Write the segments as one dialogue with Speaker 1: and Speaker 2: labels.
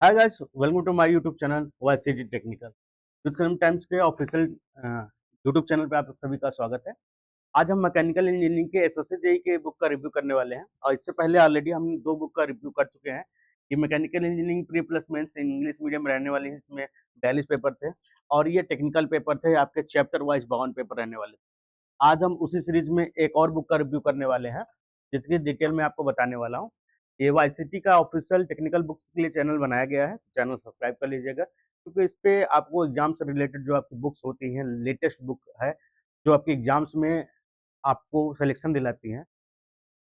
Speaker 1: Hi guys, welcome to my YouTube channel YCT technical. Youth Times के official YouTube channel पे आप सभी का स्वागत है। आज हम मैकेनिकल इंजीनियरिंग के एसएससी जेईई के बुक का रिव्यू करने वाले हैं और इससे पहले ऑलरेडी हम दो बुक का रिव्यू कर चुके हैं। ये mechanical engineering pre plus mains English medium रहने वाली है, इसमें 42 पेपर थे और ये टेक्निकल पेपर थे, आपके चैप्टर वाइज 52 पेपर रहने वाले थे। आज हम उसी सीरीज में एक और बुक का रिव्यू करने वाले हैं जिसकी डिटेल में आपको बताने वाला हूँ। ये वाईसीटी का ऑफिशियल टेक्निकल बुक्स के लिए चैनल बनाया गया है, चैनल सब्सक्राइब कर लीजिएगा क्योंकि इस पे आपको एग्जाम से रिलेटेड जो आपकी बुक्स होती हैं, लेटेस्ट बुक है जो आपकी एग्जाम्स में आपको सिलेक्शन दिलाती हैं,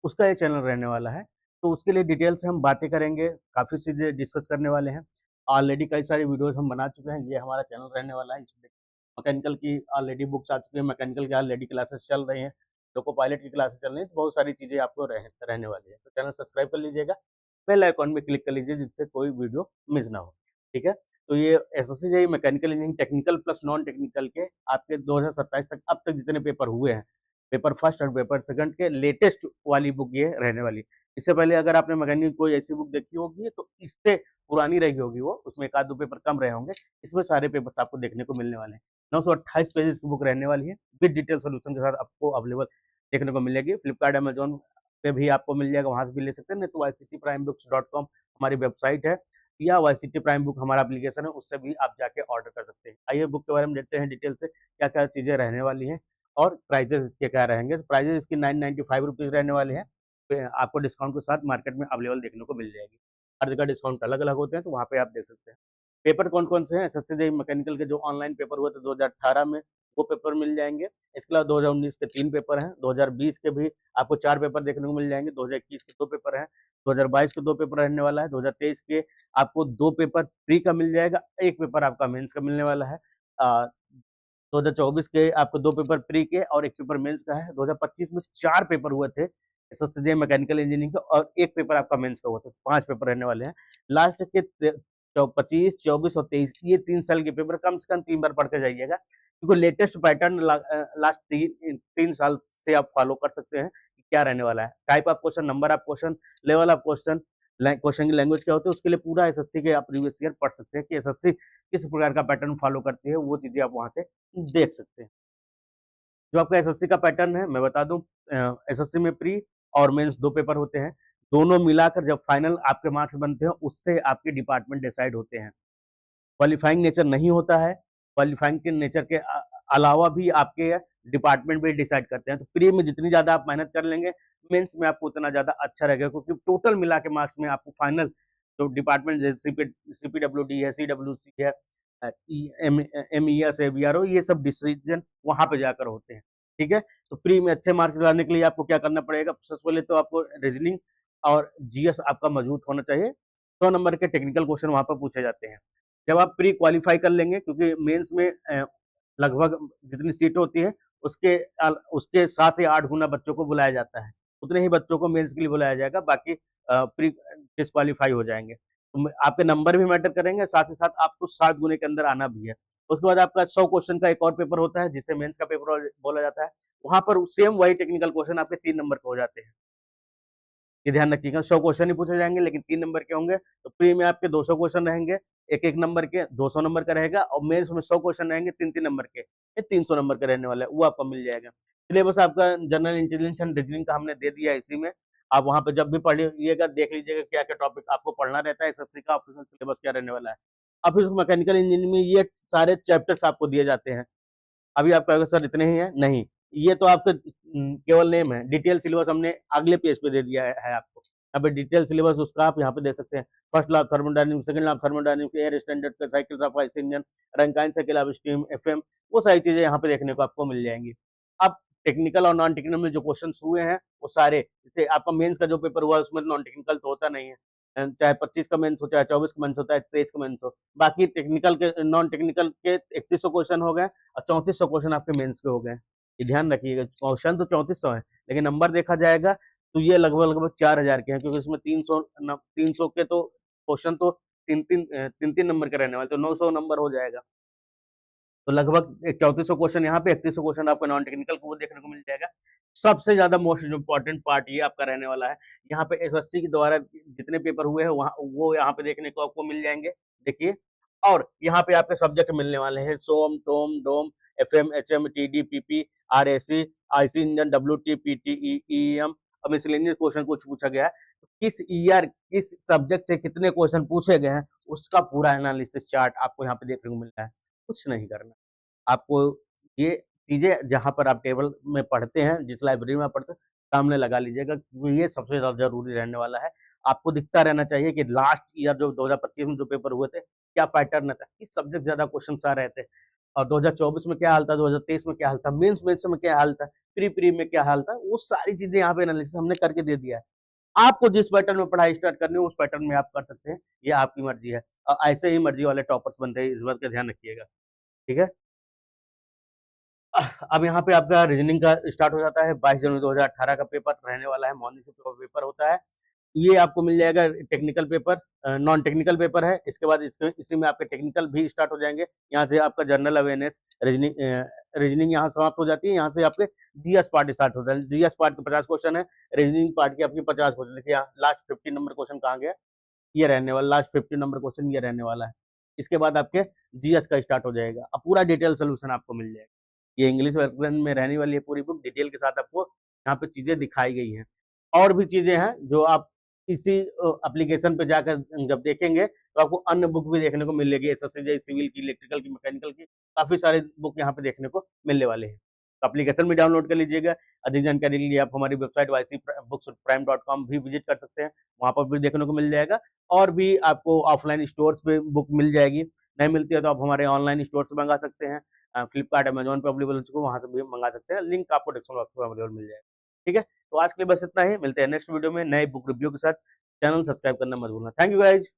Speaker 1: उसका ये चैनल रहने वाला है। तो उसके लिए डिटेल से हम बातें करेंगे, काफ़ी चीज़ें डिस्कस करने वाले हैं। ऑलरेडी कई सारी वीडियोज़ हम बना चुके हैं, ये हमारा चैनल रहने वाला है। इसमें मैकेनिकल की ऑलरेडी बुक्स आ चुकी हैं, मैकेनिकल की ऑलरेडी क्लासेस चल रही हैं, लोको पायलट की क्लासेस चल रही हैं, तो बहुत सारी चीज़ें आपको रहने वाली है। तो चैनल सब्सक्राइब कर लीजिएगा, बेल आइकॉन में क्लिक कर लीजिए जिससे कोई वीडियो मिस ना हो। ठीक है? तो ये SSC JEE mechanical engineering technical plus non technical के आपके 2027 तक अब तक जितने पेपर हुए हैं, पेपर फर्स्ट और पेपर सेकंड के लेटेस्ट वाली बुक ये रहने वाली। इससे पहले अगर आपने मैकेनिकल कोई ऐसी बुक देखी होगी तो इससे पुरानी रही होगी वो, उसमें एक आध दो पेपर कम रहे होंगे। इसमें सारे पेपर्स आपको देखने को मिलने वाले हैं। 928 पेजेस की बुक रहने वाली है, विद डिटेल सॉल्यूशन के साथ आपको अवेलेबल देखने को मिलेगी। फ्लिपकार्ट, अमेज़न पे भी आपको मिल जाएगा, वहाँ से भी ले सकते हैं, नहीं तो yctprimeBooks.com हमारी वेबसाइट है या वाईसीटी प्राइम बुक हमारा एप्लीकेशन है, उससे भी आप जाके ऑर्डर कर सकते हैं। आइए बुक के बारे में देखते हैं डिटेल से, क्या-क्या चीज़ें रहने वाली हैं और प्राइजेज़ इसके क्या रहेंगे। तो प्राइजेज़ इसकी 995 रुपीज़ रहने वाले हैं। आपको डिस्काउंट के साथ मार्केट में अवेलेबल देखने को मिल जाएगी। हर जगह डिस्काउंट अलग-अलग होते हैं, तो वहाँ पे आप देख सकते हैं। पेपर कौन-कौन से हैं? एसएससी जेईई मैकेनिकल के जो ऑनलाइन पेपर हुए थे 2018 में, वो पेपर मिल जाएँगे। इसके अलावा 2019 के 3 पेपर हैं, 2020 के भी आपको 4 पेपर देखने को मिल जाएँगे, 2021 के 2 पेपर हैं, 2022 के 2 पेपर रहने वाला है, 2023 के आपको 2 पेपर प्री का मिल जाएगा, 1 पेपर आपका मेंस का मिलने वाला है। 2024 के आपको 2 पेपर प्री के और 1 पेपर मेंस का है। 2025 में 4 पेपर हुए थे एसएससी जेईई मैकेनिकल इंजीनियरिंग का और 1 पेपर आपका मेंस का हुआ था। 5 पेपर रहने वाले हैं। लास्ट के 25, 24 और 23 ये 3 साल के पेपर कम से कम 3 बार पढ़ के जाइएगा क्योंकि लेटेस्ट पैटर्न लास्ट 3 साल से आप फॉलो कर सकते हैं कि क्या रहने वाला है। Type of question, number of question, level of question, question की लैंग्वेज क्या होती है, उसके लिए पूरा एसएससी के आप प्रीवियस ईयर पढ़ सकते हैं कि एसएससी किस प्रकार का पैटर्न फॉलो करती है, वो चीज़ें आप वहाँ से देख सकते हैं। जो आपका एसएससी का पैटर्न है मैं बता दूँ, एसएससी में प्री और मेंस 2 पेपर होते हैं। दोनों मिलाकर जब फाइनल आपके मार्क्स बनते हैं उससे आपके डिपार्टमेंट डिसाइड होते हैं। क्वालीफाइंग नेचर नहीं होता है, क्वालीफाइंग के नेचर के अलावा भी आपके डिपार्टमेंट भी डिसाइड करते हैं। तो प्री में जितनी ज़्यादा आप मेहनत कर लेंगे, मेंस में आपको उतना ज़्यादा अच्छा रहेगा क्योंकि टोटल मिला के मार्क्स में आपको फाइनल जो डिपार्टमेंट जैसे सीपीडब्ल्यूडी है, सीडब्ल्यूसी है, एमईएस है, वीआरओ, ये सब डिसीजन वहाँ पे जाकर होते हैं। ठीक है? तो प्री में अच्छे मार्क्स लाने के लिए आपको क्या करना पड़ेगा? सबसे पहले तो आपको रीजनिंग और जीएस आपका मजबूत होना चाहिए। 100 नंबर के टेक्निकल क्वेश्चन वहाँ पर पूछे जाते हैं। जब आप प्री क्वालीफाई कर लेंगे क्योंकि मेंस में लगभग जितनी सीट होती है उसके 7 या 8 गुना बच्चों को बुलाया जाता है। उतने ही बच्चों को मेंस के लिए बुलाया जाएगा, बाकी प्री डिस्क्वालीफाई हो जाएँगे। तो आपके नंबर भी मैटर करेंगे, साथ ही साथ आपको 7 गुने के अंदर आना भी है। उसके बाद आपका 100 क्वेश्चन का एक और पेपर होता है जिसे मेंस का पेपर बोला जाता है। वहाँ पर सेम वही टेक्निकल क्वेश्चन आपके 3 नंबर के हो जाते हैं। ये ध्यान रखिएगा, 100 क्वेश्चन ही पूछे जाएँगे लेकिन 3 नंबर के होंगे, तो प्री में आपके 200 क्वेश्चन रहेंगे, 1-1 नंबर के, 200 नंबर का रहेगा और मेंस में 100 क्वेश्चन रहेंगे 3-3 नंबर के, ये 300 नंबर का रहने वाला है, वो आपको मिल जाएगा। सिलेबस आपका जनरल इंटेलिजेंस एंड रीजनिंग का हमने दे दिया है इसी में, आप वहाँ पे जब भी पढ़िएगा देख लीजिएगा क्या-क्या टॉपिक आपको पढ़ना रहता है, एसएससी का ऑफिशियल सिलेबस क्या रहने वाला है। अब फिर मैकेनिकल इंजीनियरिंग में ये सारे चैप्टर्स आपको दिए जाते हैं। अभी आप कहोगे सर इतने ही हैं, नहीं, ये तो आपका केवल नेम है, डिटेल सिलेबस हमने अगले पेज पे दे दिया है आपको। यहाँ पे डिटेल सिलेबस उसका आप यहाँ पे देख सकते हैं। First law of thermodynamics, second law of thermodynamics, air standard का cycles of IC engine, Rankine cycle of steam, FM, वो सारी चीज़ें यहाँ पे देखने को आपको मिल जाएँगी। अब टेक्निकल और नॉन टेक्निकल में जो क्वेश्चन्स हुए हैं, वो सारे जैसे आपका मेंस का जो पेपर हुआ उसमें नॉन टेक्निकल तो होता नहीं है। चाहे 25 का मेंस हो, चाहे 24 का मेंस हो, चाहे 23 का मेंस हो। बाकी टेक्निकल के नॉन टेक्निकल के 3100 क्वेश्चन हो गए और 3400 क्वेश्चन आपके मेंस के हो गए। ये ध्यान रखिएगा, क्वेश्चन तो 3400 है, लेकिन नंबर देखा जाएगा तो ये लगभग 4000 के हैं क्योंकि इसमें 300 के तो क्वेश्चन तो 3-3 नंबर के रहने वाले, तो 900 नंबर हो जाएगा। तो लगभग 3400 क्वेश्चन यहाँ पे, 3100 क्वेश्चन आपको नॉन टेक्निकल को देखने को मिल जाएगा। सबसे ज्यादा मोस्ट इम्पोर्टेंट पार्ट ये आपका रहने वाला है। यहाँ पे एसएससी के द्वारा जितने पेपर हुए हैं वहाँ वो यहाँ पे देखने को आपको मिल जाएंगे, देखिए। और यहाँ पे आपके सब्जेक्ट मिलने वाले हैं SOM, TOM, DOM, FM, HM, TD, PP, RAC, IC engine, WT, PT, EM. अब मिसलेनियस क्वेश्चन कुछ पूछा गया है, किस ईयर किस सब्जेक्ट से कितने क्वेश्चन पूछे गए हैं उसका पूरा एनालिसिस चार्ट आपको यहाँ पे देखने को मिल रहा है। कुछ नहीं करना आपको, ये चीजें जहां पर आप टेबल में पढ़ते हैं, जिस लाइब्रेरी में आप पढ़ते हैं, सामने लगा लीजिएगा, क्योंकि ये सबसे ज्यादा जरूरी रहने वाला है। आपको दिखता रहना चाहिए कि लास्ट ईयर जो 2025 में जो पेपर हुए थे क्या पैटर्न था, किस सब्जेक्ट ज्यादा क्वेश्चन आ रहे थे, और 2024 में क्या हाल था, 2023 में क्या हाल था, मेंस में क्या हाल था, प्री में क्या हाल था, वो सारी चीजें यहाँ पे एनालिसिस हमने करके दे दिया है। आपको जिस पैटर्न में पढ़ाई स्टार्ट करनी हो उस पैटर्न में आप कर सकते हैं, ये आपकी मर्जी है। और ऐसे ही मर्जी वाले टॉपर्स बनते हैं, इस बात का ध्यान रखिएगा, ठीक है। अब यहाँ पे आपका रीजनिंग का स्टार्ट हो जाता है। 22 जनवरी 2018 का पेपर रहने वाला है, मॉर्निंग से पेपर होता है। ये आपको मिल जाएगा technical paper, non technical paper है। इसके बाद इसी में आपके टेक्निकल भी स्टार्ट हो जाएंगे। यहाँ से आपका जनरल अवेयरनेस, रीजनिंग यहाँ समाप्त हो जाती है। यहाँ से आपके जीएस पार्ट स्टार्ट होता है। जीएस पार्ट के 50 क्वेश्चन है, रीजनिंग पार्ट के आपके 50 क्वेश्चन। देखिए यहाँ लास्ट 50 नंबर क्वेश्चन कहाँ गया, ये रहने वाला लास्ट 50 नंबर क्वेश्चन ये रहने वाला है। इसके बाद आपके जीएस का स्टार्ट हो जाएगा। अब पूरा डिटेल सोल्यूशन आपको मिल जाएगा। ये इंग्लिश वर्जन में रहने वाली है पूरी बुक, डिटेल के साथ आपको यहाँ पे चीजें दिखाई गई हैं। और भी चीजें हैं जो आप इसी एप्लीकेशन पे जाकर जब देखेंगे तो आपको अन्य बुक भी देखने को मिलेगी, एसएससी, सिविल की, इलेक्ट्रिकल की, मैकेनिकल की, काफी सारे बुक यहाँ पे देखने को मिलने वाले हैं। तो एप्लीकेशन भी डाउनलोड कर लीजिएगा। अधिक जानकारी के लिए आप हमारी वेबसाइट ycbooksprime.com भी विजिट कर सकते हैं, वहां पर भी देखने को मिल जाएगा। और भी आपको ऑफलाइन स्टोर्स पे बुक मिल जाएगी, नहीं मिलती है तो आप हमारे ऑनलाइन स्टोर से मंगा सकते हैं। फ्लिपकार्ट, अमेजोन पे अवेलेबल हो चुके हैं, वहां से भी मंगा सकते हैं। लिंक आपको डिस्क्रिप्शन बॉक्स में अवेलेबल मिल जाएगा, ठीक है। तो आज के लिए बस इतना ही, मिलते हैं नेक्स्ट वीडियो में नए बुक रिव्यू के साथ। चैनल सब्सक्राइब करना मत भूलना। Thank you guys.